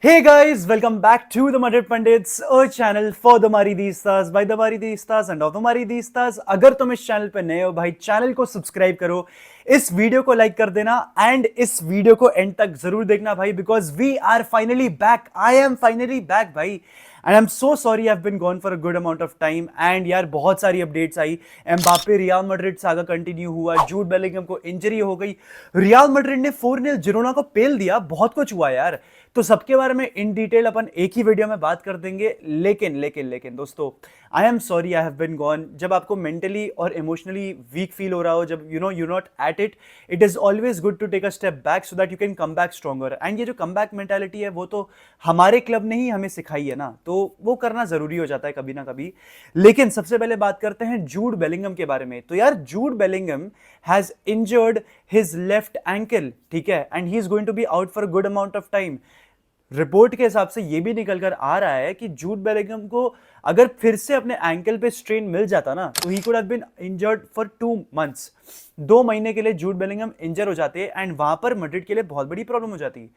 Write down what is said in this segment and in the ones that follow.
Hey guys, welcome back to the Madrid Pandits, a channel for the Maridistas, by the Maridistas and of the Maridistas. अगर तुम इस channel पे नए हो भाई, चैनल को सब्सक्राइब करो, इस वीडियो को लाइक कर देना एंड इस वीडियो को एंड तक जरूर देखना भाई, because we are finally back. I am finally back भाई, and I am so sorry I have been gone for a good amount of time. And यार बहुत सारी अपडेट्स आई. Mbappe Real Madrid saga continue हुआ, Jude Bellingham को injury हो गई, real Madrid ने 4-0 जिरोना को पेल दिया, बहुत कुछ हुआ यार. तो सबके बारे में इन डिटेल अपन एक ही वीडियो में बात कर देंगे. लेकिन दोस्तों, I am sorry I have been gone. जब आपको मेंटली और इमोशनली वीक फील हो रहा हो, जब you not at it, it is always good to take a step back so that you can come back stronger. And ये जो come back mentality है वो तो हमारे क्लब ने ही हमें सिखाई है ना, तो वो करना जरूरी हो जाता है कभी ना कभी. लेकिन सबसे पहले बात करते हैं जूड बेलिंगम के बारे में. तो यार Jude Bellingham has injured his left ankle, ठीक है, and he is going to be out for a good amount of time. Report के हिसाब से ये भी निकल कर आ रहा है कि जूड बेलिंगम को अगर फिर से अपने एंकल पे स्ट्रेन मिल जाता ना, तो he could have been injured for 2 months. 2 महीने के लिए जूड बेलिंगम इंजर हो जाते एंड वहां पर मैड्रिड के लिए बहुत बड़ी प्रॉब्लम हो जाती.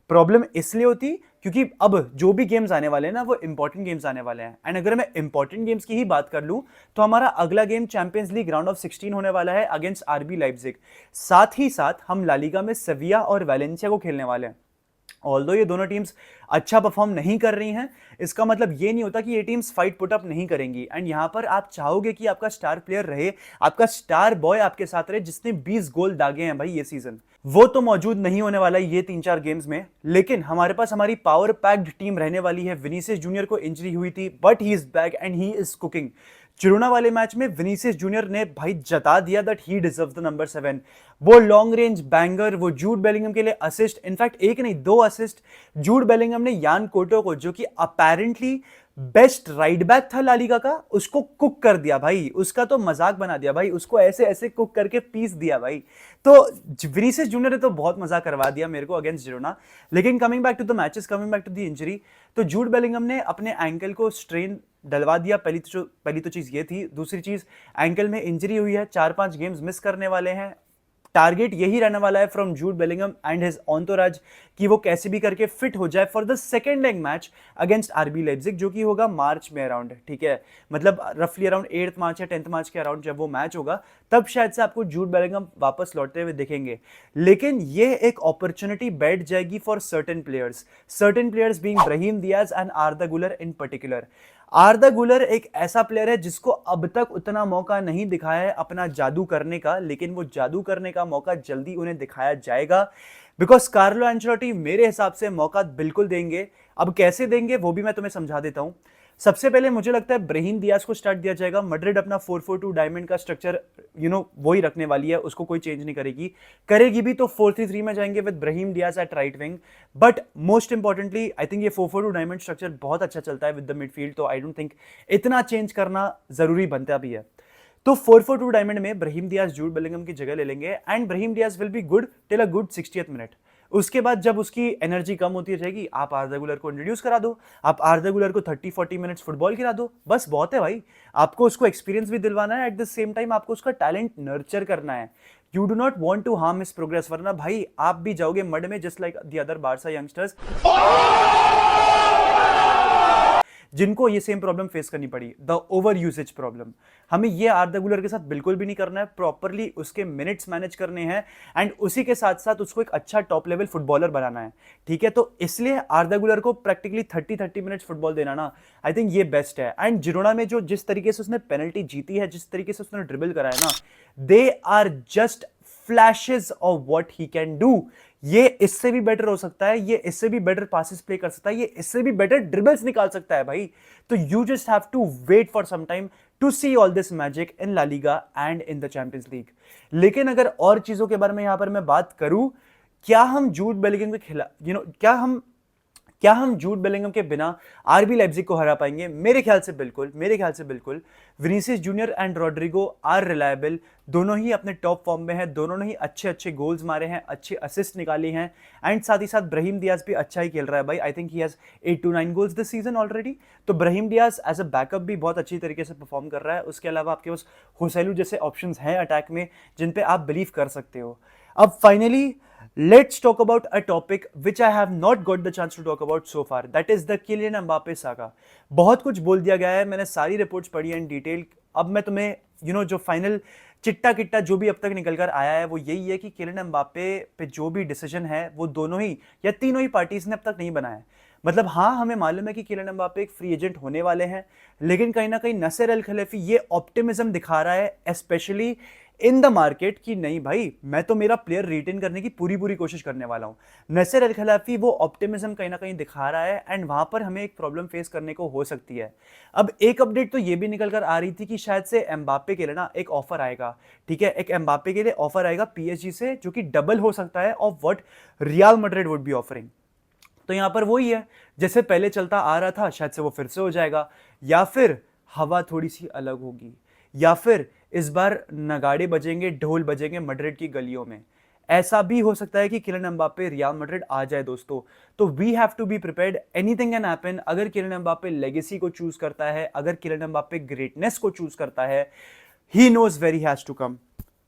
प्रॉब्लम इसलिए होती क्योंकि अब जो भी गेम्स आने वाले हैं ना, वो इंपॉर्टेंट गेम्स आने वाले हैं. एंड अगर मैं इंपॉर्टेंट गेम्स की ही बात कर लूं, तो हमारा अगला game champions league round of 16 होने वाला है अगेंस्ट आरबी लाइप्जिग. साथ ही साथ हम ला लीगा में सेविया और वैलेंसिया को खेलने वाले हैं. ऑल्दो ये दोनों टीम्स अच्छा परफॉर्म नहीं कर रही हैं, इसका मतलब ये नहीं होता कि ये टीम्स फाइट पुट अप नहीं करेंगी. एंड यहां पर आप चाहोगे कि आपका स्टार प्लेयर रहे, आपका स्टार बॉय आपके साथ रहे, जिसने 20 गोल दागे हैं भाई ये सीजन. वो तो मौजूद नहीं होने वाला है ये 3-4 गेम्स में. लेकिन हमारे पास हमारी पावर पैक्ड टीम रहने वाली है. विनीसियस जूनियर को इंजरी हुई थी, but he is back and he is cooking. Girona वाले मैच में विनीसियस जूनियर ने भाई जता दिया that he deserves the number 7. वो लॉन्ग रेंज बैंगर, वो जूड बेलिंगम के लिए असिस्ट, इनफैक्ट एक नहीं 2 असिस्ट. जूड बेलिंगम ने यान कोटो को, जो कि अपेरेंटली बेस्ट राइट बैक था ला लीगा का, उसको कुक कर दिया भाई. उसका तो मजाक बना दिया भाई, उसको ऐसे ऐसे कुक करके पीस दिया भाई. तो विनीसियस जूनियर ने तो बहुत मजा करवा दिया मेरे को अगेंस्ट जिरोना. लेकिन coming back to the matches, coming back to the injury, तो जूड बेलिंगम ने अपने एंकल को स्ट्रेन डलवा दिया. पहली तो चीज ये थी. दूसरी चीज, एंकल में इंजरी हुई है, 4-5 गेम्स मिस करने वाले हैं. टारगेट यही रहने वाला है from Jude Bellingham and his entourage कि वो कैसे भी करके फिट हो जाए for the second leg match against RB Leipzig, जो कि होगा मार्च में अराउंड, ठीक है, मतलब रफली अराउंड 8 मार्च या 10 मार्च के अराउंड जब वो मैच होगा, तब शायद से आपको जूड बेलिंगम वापस लौटते हुए दिखेंगे. लेकिन ये एक अपॉर्चुनिटी बैठ जाएगी for certain players being Brahim Diaz and Arda Guler in particular. आर्दा गुलर एक ऐसा प्लेयर है जिसको अब तक उतना मौका नहीं दिखाया है अपना जादू करने का, लेकिन वो जादू करने का मौका जल्दी उन्हें दिखाया जाएगा, बिकॉज कार्लो एंचेलोटी मेरे हिसाब से मौका बिल्कुल देंगे. अब कैसे देंगे वो भी मैं तुम्हें समझा देता हूं. सबसे पहले मुझे लगता है ब्राहीम दियाज को स्टार्ट दिया जाएगा. मैड्रिड अपना 4-4-2 डायमंड का स्ट्रक्चर वही रखने वाली है, उसको कोई चेंज नहीं करेगी भी तो 4-3-3 में जाएंगे with Brahim Diaz at right wing. But most importantly I think ये 4-4-2 डायमंड स्ट्रक्चर बहुत अच्छा चलता है विद द मिडफील्ड, तो आई डोंट थिंक इतना चेंज करना जरूरी बनता भी है. तो 4-4-2 डायमंड में ब्राहीम दियाज जूड बेलिंगम की जगह ले लेंगे and Brahim Diaz will be good till a good 60th minute. उसके बाद जब उसकी एनर्जी कम होती रहेगी, आप आर्दा गुलर को इंट्रोड्यूस करा दो, आप आर्दा गुलर को 30-40 मिनट्स फुटबॉल खिला दो, बस बहुत है भाई. आपको उसको एक्सपीरियंस भी दिलवाना है, एट द सेम टाइम आपको उसका टैलेंट नर्चर करना है. You do not want to harm his progress, वरना भाई आप भी जाओगे मड में just like the other Barca youngsters जिनको ये सेम प्रॉब्लम फेस करनी पड़ी, द ओवर यूसेज प्रॉब्लम. हमें ये आर्दा गुलर के साथ बिल्कुल भी नहीं करना है. प्रॉपरली उसके मिनट्स मैनेज करने हैं एंड उसी के साथ साथ उसको एक अच्छा टॉप लेवल फुटबॉलर बनाना है, ठीक है. तो इसलिए आर्दा गुलर को प्रैक्टिकली 30-30 मिनट्स फुटबॉल देना ना, आई थिंक ये बेस्ट है. एंड जिरोना में जो जिस तरीके से उसने पेनल्टी जीती है, जिस तरीके से उसने ड्रिबल करा है ना, they are just flashes of what he can do. ये इससे भी बेटर हो सकता है, ये इससे भी बेटर पासेस प्ले कर सकता है, ये इससे भी बेटर ड्रिबल्स निकाल सकता है भाई. तो you just have to wait for some time to see all this magic in La Liga and in the Champions League. लेकिन अगर और चीजों के बारे में यहां पर मैं बात करूं, क्या हम जूड बेलिंगम के खिलाफ क्या हम जूड बेलिंगम के बिना आरबी लाइप्जिग को हरा पाएंगे? मेरे ख्याल से बिल्कुल. Vinicius Junior and Rodrigo are reliable, दोनों ही अपने टॉप फॉर्म में हैं, दोनों ने ही अच्छे गोल्स मारे हैं, अच्छे असिस्ट निकाले हैं एंड साथ ही साथ ब्राहीम दियाज भी अच्छा ही खेल रहा है भाई. I think he has 8 to 9 goals this season already. तो Brahim Diya's as a backup भी बहुत अच्छी तरीके से परफॉर्म कर रहा है. उसके अलावा आपके पास होसेलू जैसे ऑप्शंस हैं अटैक में जिन पे आप बिलीव कर सकते हो. अब finally let's talk about a topic which I have not got the chance to talk about so far, that is the Kylian Mbappe saga. बहुत कुछ बोल दिया गया है, मैंने सारी रिपोर्ट्स पढ़ी है इन डिटेल. अब मैं तुम्हें जो फाइनल चिट्टा किट्टा जो भी अब तक निकल कर आया है वो यही है कि किलियन एम्बापे पे जो भी डिसीजन है वो दोनों ही या तीनों ही पार्टीज ने अब तक नहीं बनाया है. मतलब हाँ, हमें मालूम है कि किलियन एम्बापे एक फ्री एजेंट होने वाले हैं, लेकिन कहीं ना कहीं नसर अल खलीफी ये ऑप्टिमिज्म दिखा रहा है स्पेशली इन द मार्केट कि नहीं भाई, मैं तो मेरा प्लेयर रिटेन करने की पूरी पूरी कोशिश करने वाला हूं. नसर अल खलीफी वो ऑप्टिमिज्म कहीं ना कहीं दिखा रहा है एंड वहां पर हमें एक प्रॉब्लम फेस करने को हो सकती है. अब एक अपडेट तो ये भी निकल कर आ रही थी कि शायद से एम्बापे के लिए ना एक ऑफर आएगा. ठीक है, एक एम्बापे के लिए ऑफर आएगा पीएसजी से जो कि डबल हो सकता है of what real Madrid would be offering. तो यहां पर वही है जैसे पहले चलता आ रहा था, शायद से वो फिर से हो जाएगा, या फिर हवा थोड़ी सी अलग होगी, या फिर इस बार नगाड़े बजेंगे, ढोल बजेंगे मैड्रिड की गलियों में. ऐसा भी हो सकता है कि किलियन एम्बापे रियल मैड्रिड आ जाए दोस्तों. तो we have to be prepared, anything can happen. अगर किलियन एम्बापे लेगेसी को चूज करता है, अगर किलियन एम्बापे ग्रेटनेस को चूज करता है, he knows where he has to come.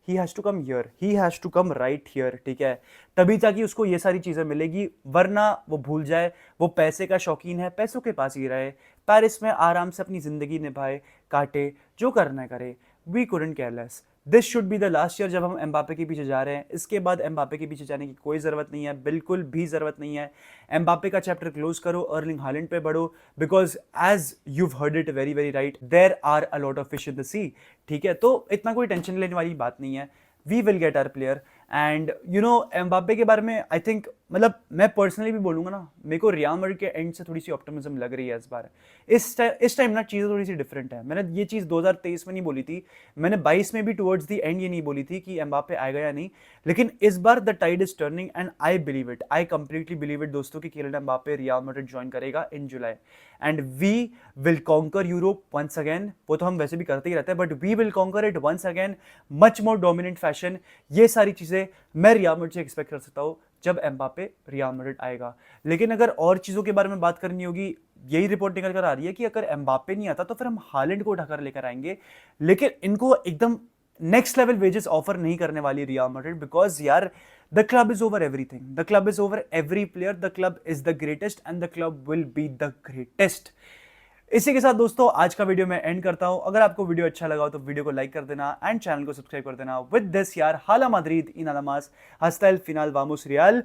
He has to come here, he has to come right here. ठीक है, तभी जाके उसको ये सारी चीजें मिलेगी, वरना वो भूल जाए. वो पैसे का शौकीन है, पैसों के पास ही रहे, पेरिस में आराम से अपनी जिंदगी निभाए, काटे, जो करना है करे. We couldn't care less. This should be the last year जब हम एम्बापे के पीछे जा रहे हैं. इसके बाद एम्बापे के पीछे जाने की कोई जरूरत नहीं है, बिल्कुल भी जरूरत नहीं है. एम्बापे का चैप्टर क्लोज करो, अर्लिंग हालैंड पे बढ़ो, because as you heard it very very right, there are a lot of fish in the sea. ठीक है, तो इतना कोई टेंशन लेने वाली बात नहीं है. We will get our player. And Mbappe के बारे में आई थिंक, मतलब मैं पर्सनली भी बोलूंगा ना, मेरे को रियल मैड्रिड के एंड से थोड़ी सी ऑप्टिमिज्म लग रही है इस बार. इस टाइम ना चीज़ें थोड़ी सी डिफरेंट है. मैंने ये चीज़ 2023 में नहीं बोली थी, मैंने 22 में भी टुवर्ड्स द एंड ये नहीं बोली थी कि एम्बापे आएगा या नहीं, लेकिन इस बार the tide is turning and I believe it, I completely believe it दोस्तों कि Kylian Mbappe Real Madrid join करेगा in July. And we will conquer Europe once again. वो तो हम वैसे भी करते ही रहते हैं, but we will conquer it once again, much more dominant fashion. ये सारी चीज़ें मैं रियल मैड्रिड से एक्सपेक्ट कर सकता हूं जब एम्बापे रियल मैड्रिड आएगा. लेकिन अगर और चीजों के बारे में बात करनी होगी, यही रिपोर्ट निकल कर आ रही है कि अगर एम्बापे नहीं आता तो फिर हम हालैंड को उठाकर लेकर आएंगे. लेकिन इनको एकदम नेक्स्ट लेवल वेजेस ऑफर नहीं करने वाली रियल मैड्रिड, बिकॉज यार the club is over everything, the club is over every player, the club is the greatest and the club will be the greatest. इसी के साथ दोस्तों आज का वीडियो मैं एंड करता हूं. अगर आपको वीडियो अच्छा लगा हो तो वीडियो को लाइक कर देना एंड चैनल को सब्सक्राइब कर देना. विद दिस यार, हाला माद्रिद इन अलामास, हस्ता el final vamos Real.